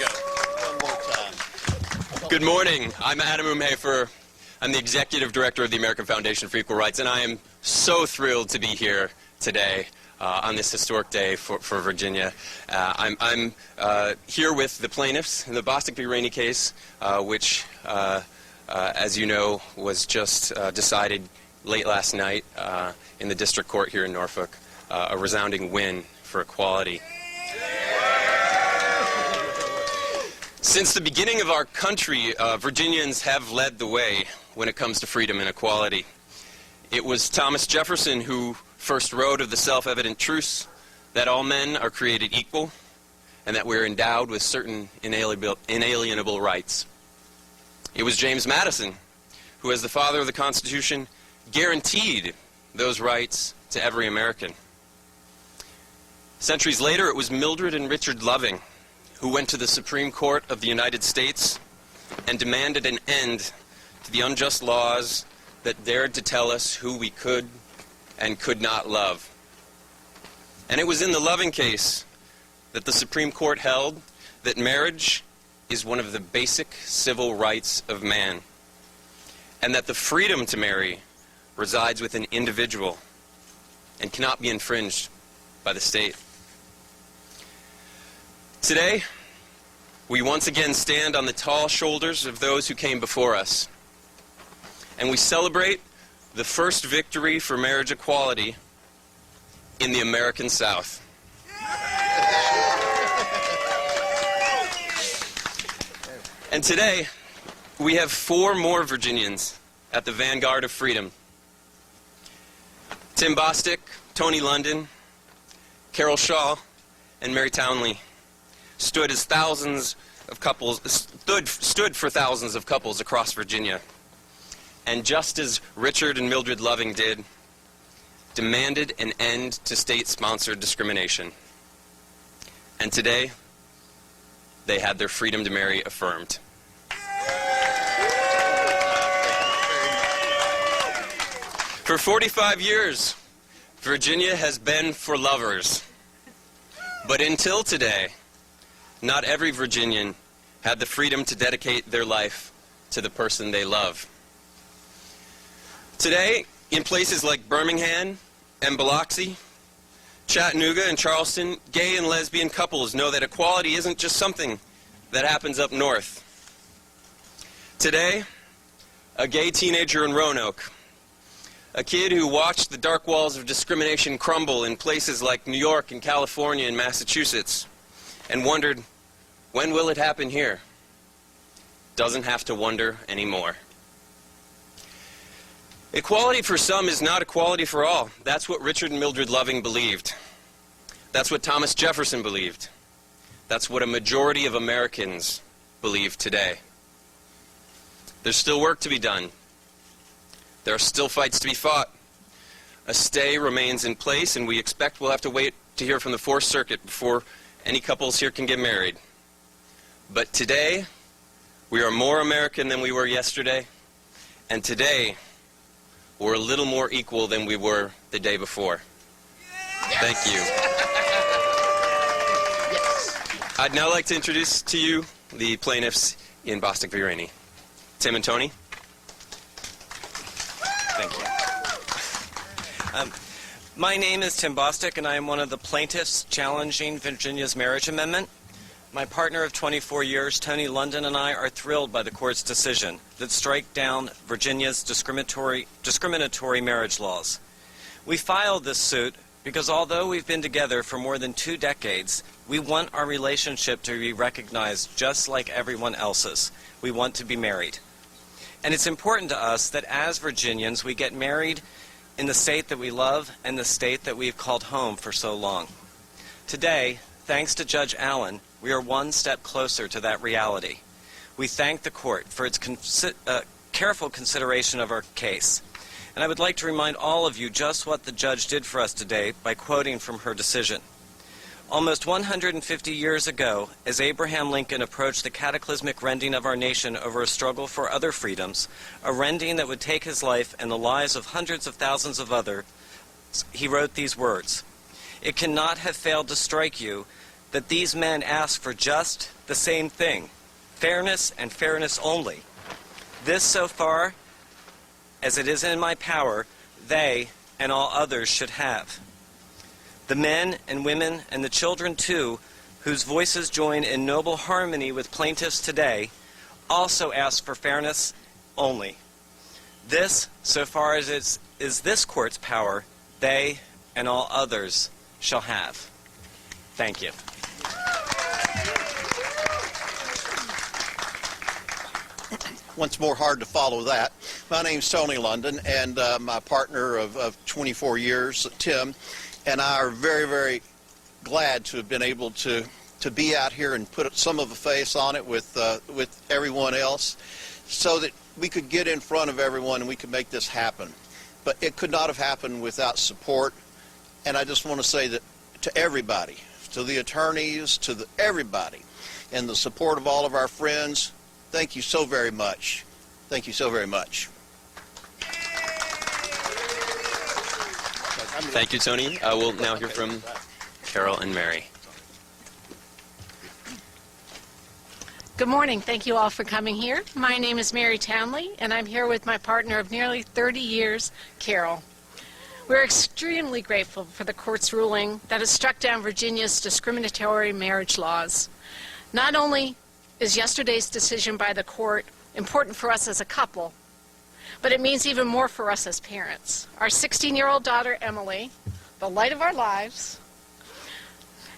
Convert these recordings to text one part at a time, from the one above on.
go. One more time. Good morning. I'm Adam Umhafer. I'm the Executive Director of the American Foundation for Equal Rights, and I am so thrilled to be here today on this historic day for Virginia. I'm here with the plaintiffs in the Bostick v. Rainey case, which, as you know, was just decided late last night in the district court here in Norfolk, a resounding win for equality. Since the beginning of our country, Virginians have led the way when it comes to freedom and equality. It was Thomas Jefferson who first wrote of the self-evident truths that all men are created equal and that we're endowed with certain inalienable rights. It was James Madison who, as the father of the Constitution, guaranteed those rights to every American. Centuries later, it was Mildred and Richard Loving who went to the Supreme Court of the United States and demanded an end to the unjust laws that dared to tell us who we could and could not love. And it was in the Loving case that the Supreme Court held that marriage is one of the basic civil rights of man, and that the freedom to marry resides with an individual and cannot be infringed by the state. Today, we once again stand on the tall shoulders of those who came before us, and we celebrate the first victory for marriage equality in the American South. And today, we have 4 more Virginians at the vanguard of freedom. Tim Bostick, Sony London, Carol Shawl, and Mary Townley stood for thousands of couples across Virginia. And just as Richard and Mildred Loving did, demanded an end to state-sponsored discrimination. And today, they had their freedom to marry affirmed. For 45 years, Virginia has been for lovers. But until today, not every Virginian had the freedom to dedicate their life to the person they love. Today, in places like Birmingham and Biloxi, Chattanooga and Charleston, gay and lesbian couples know that equality isn't just something that happens up north. Today, a gay teenager in Roanoke, a kid who watched the dark walls of discrimination crumble in places like New York and California and Massachusetts, and wondered, when will it happen here? Doesn't have to wonder anymore. Equality for some is not equality for all. That's what Richard and Mildred Loving believed. That's what Thomas Jefferson believed. That's what a majority of Americans believe today. There's still work to be done. There are still fights to be fought. A stay remains in place, and we expect we'll have to wait to hear from the Fourth Circuit before any couples here can get married. But today, we are more American than we were yesterday, and today, we're a little more equal than we were the day before. Thank you. I'd now like to introduce to you the plaintiffs in Bostick v. Rainey. Tim and Tony. Thank you. My name is Tim Bostick, and I am one of the plaintiffs challenging Virginia's marriage amendment. My partner of 24 years, Sony London, and I are thrilled by the court's decision that strike down Virginia's discriminatory marriage laws. We filed this suit because although we've been together for more than 2 decades, we want our relationship to be recognized just like everyone else's. We want to be married. And it's important to us that as Virginians, we get married in the state that we love and the state that we've called home for so long. Today, thanks to Judge Allen, we are one step closer to that reality. We thank the court for its careful consideration of our case. And I would like to remind all of you just what the judge did for us today by quoting from her decision. Almost 150 years ago, as Abraham Lincoln approached the cataclysmic rending of our nation over a struggle for other freedoms, a rending that would take his life and the lives of hundreds of thousands of others, he wrote these words: "It cannot have failed to strike you that these men ask for just the same thing, fairness and fairness only. This, so far as it is in my power, they and all others should have. The men and women and the children, too, whose voices join in noble harmony with plaintiffs today, also ask for fairness only. This, so far as it is this court's power, they and all others shall have. Thank you. Once more, hard to follow that. My name's Sony London, and my partner of 24 years, Tim, and I are very, very glad to have been able to be out here and put some of a face on it with everyone else, so that we could get in front of everyone and we could make this happen. But it could not have happened without support, and I just want to say that to everybody, to the attorneys, to everybody, and the support of all of our friends, thank you so very much. Thank you so very much. Thank you, Tony. We'll now hear from Carol and Mary. Good morning. Thank you all for coming here. My name is Mary Townley, and I'm here with my partner of nearly 30 years, Carol. We're extremely grateful for the court's ruling that has struck down Virginia's discriminatory marriage laws. Not only is yesterday's decision by the court important for us as a couple, but it means even more for us as parents. Our 16-year-old daughter, Emily, the light of our lives.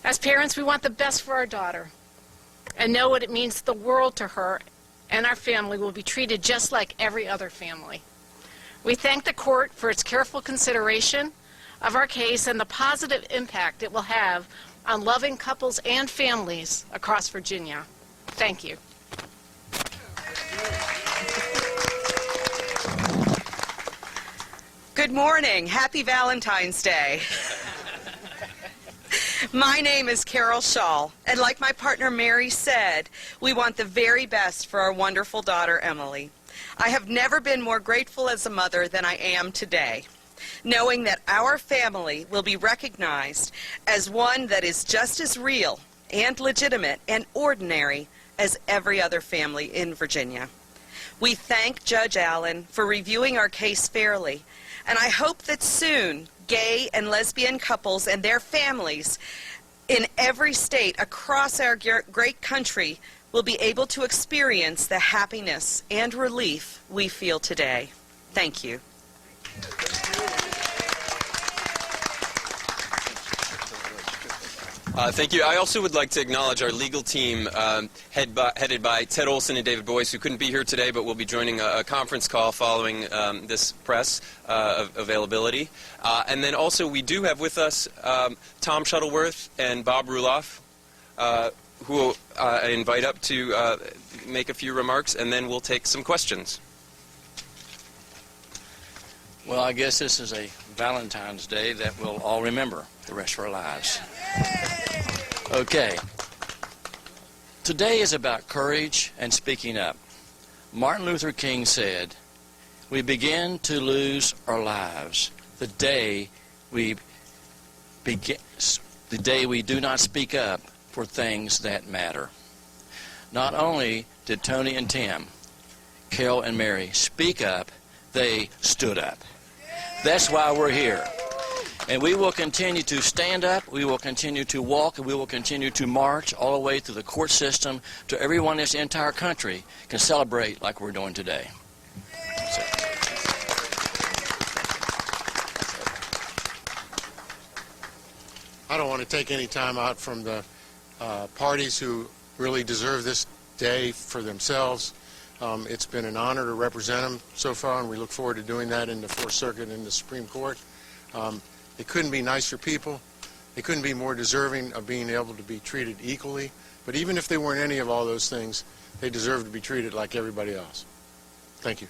As parents, we want the best for our daughter and know what it means the world to her, and our family will be treated just like every other family. We thank the court for its careful consideration of our case and the positive impact it will have on loving couples and families across Virginia. Thank you. Good morning. Happy Valentine's Day. My name is Carol Shawl, and like my partner Mary said, we want the very best for our wonderful daughter Emily. I have never been more grateful as a mother than I am today, knowing that our family will be recognized as one that is just as real and legitimate and ordinary as every other family in Virginia. We thank Judge Allen for reviewing our case fairly, and I hope that soon gay and lesbian couples and their families in every state across our great country will be able to experience the happiness and relief we feel today. Thank you. Thank you. I also would like to acknowledge our legal team headed by Ted Olson and David Boyce, who couldn't be here today but will be joining a conference call following this press availability. And then also we do have with us Tom Shuttleworth and Bob Ruloff, who I invite up to make a few remarks, and then we'll take some questions. Well, I guess this is a Valentine's Day that we'll all remember the rest of our lives. Okay. Today is about courage and speaking up. Martin Luther King said, "We begin to lose our lives the day we do not speak up for things that matter." Not only did Tony and Tim, Carol and Mary speak up, they stood up. That's why we're here. And we will continue to stand up, we will continue to walk, and we will continue to march all the way through the court system to everyone in this entire country can celebrate like we're doing today. So. I don't want to take any time out from the parties who really deserve this day for themselves. It's been an honor to represent them so far, and we look forward to doing that in the Fourth Circuit and the Supreme Court. It couldn't be nicer people. They couldn't be more deserving of being able to be treated equally. But even if they weren't any of all those things, they deserve to be treated like everybody else. Thank you.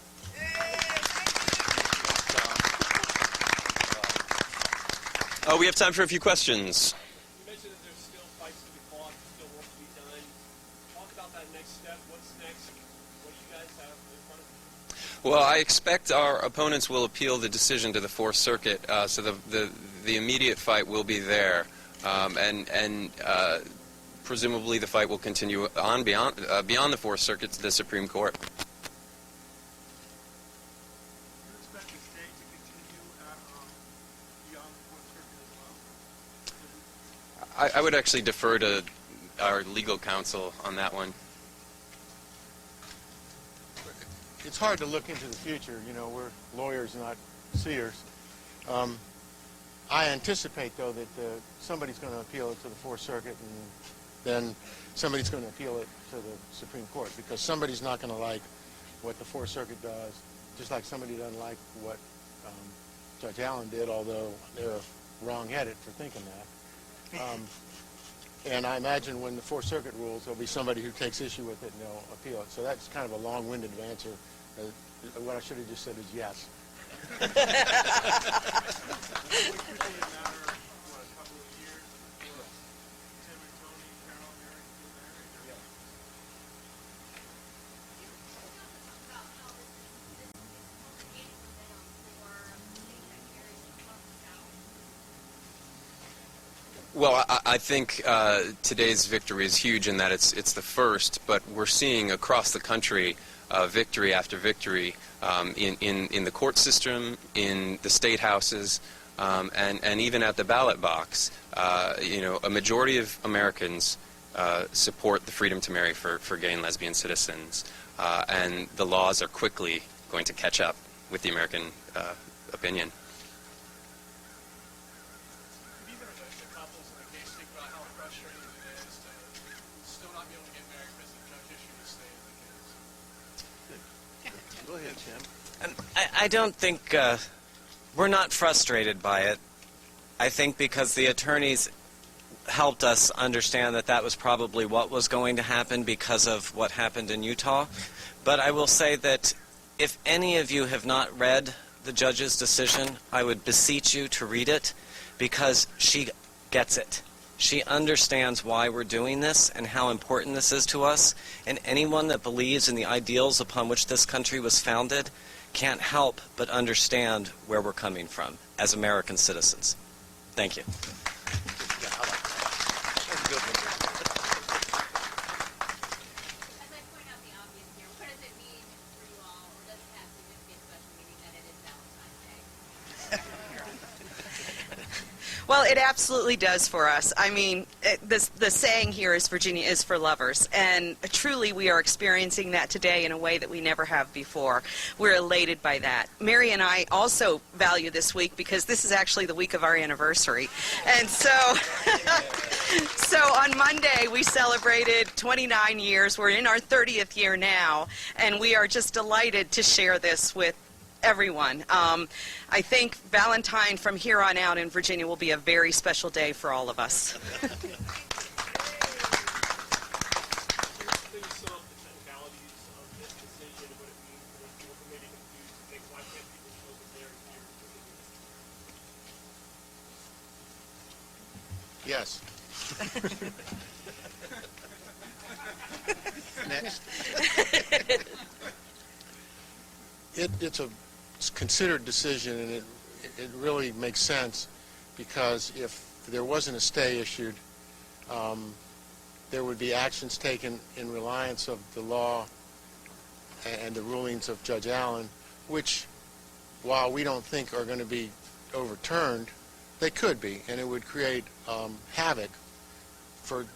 We have time for a few questions. You mentioned that there's still fights to be fought, still work to be done. Talk about that next step. What's next? What do you guys have in front of you? Well, I expect our opponents will appeal the decision to the Fourth Circuit, so the immediate fight will be there. presumably the fight will continue on beyond the Fourth Circuit to the Supreme Court. Do you expect the stay to continue beyond the Fourth Circuit as well? I would actually defer to our legal counsel on that one. It's hard to look into the future. You know, we're lawyers, not seers. I anticipate, though, that somebody's going to appeal it to the Fourth Circuit, and then somebody's going to appeal it to the Supreme Court, because somebody's not going to like what the Fourth Circuit does, just like somebody doesn't like what Judge Allen did, although they're wrong-headed for thinking that. And I imagine when the Fourth Circuit rules, there'll be somebody who takes issue with it and they'll appeal it. So that's kind of a long-winded answer. What I should have just said is yes. Well, I think today's victory is huge in that it's the first, but we're seeing across the country victory after victory in the court system, in the state houses, and even at the ballot box. You know, a majority of Americans support the freedom to marry for gay and lesbian citizens, and the laws are quickly going to catch up with the American opinion. Go ahead, Tim. I don't think we're not frustrated by it. I think because the attorneys helped us understand that that was probably what was going to happen because of what happened in Utah. But I will say that if any of you have not read the judge's decision, I would beseech you to read it, because she gets it. She understands why we're doing this and how important this is to us. And anyone that believes in the ideals upon which this country was founded can't help but understand where we're coming from as American citizens. Thank you. Yeah, I like that. That's a good one. As I point out the obvious here, what does it mean for you all, or does it have significant special meaning that it is Valentine's Day? Well, it absolutely does for us. I mean, the saying here is Virginia is for lovers, and truly we are experiencing that today in a way that we never have before. We're elated by that. Mary and I also value this week because this is actually the week of our anniversary. And so, so on Monday we celebrated 29 years. We're in our 30th year now, and we are just delighted to share this with everyone. I think Valentine from here on out in Virginia will be a very special day for all of us. Can you sum up the technicalities of this decision and what it means for those people who may be confused and think, why can't people show that they're Yes. here? It's a considered decision, and it really makes sense, because if there wasn't a stay issued, there would be actions taken in reliance of the law and the rulings of Judge Allen, which, while we don't think are going to be overturned, they could be, and it would create havoc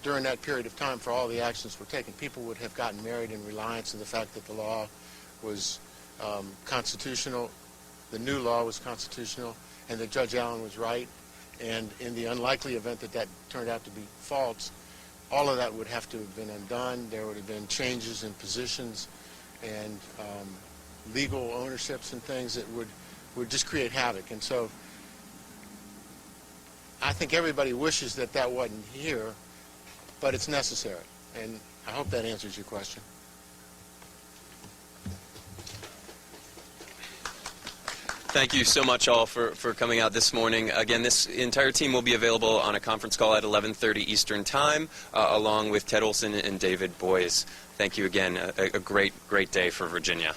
during that period of time for all the actions were taken. People would have gotten married in reliance of the fact that the law was constitutional, the new law was constitutional, and that Judge Allen was right. And in the unlikely event that that turned out to be false, all of that would have to have been undone. There would have been changes in positions and legal ownerships and things that would just create havoc. And so I think everybody wishes that that wasn't here, but it's necessary. And I hope that answers your question. Thank you so much all for coming out this morning. Again, this entire team will be available on a conference call at 11:30 Eastern Time, along with Ted Olson and David Boyes. Thank you again. A great day for Virginia.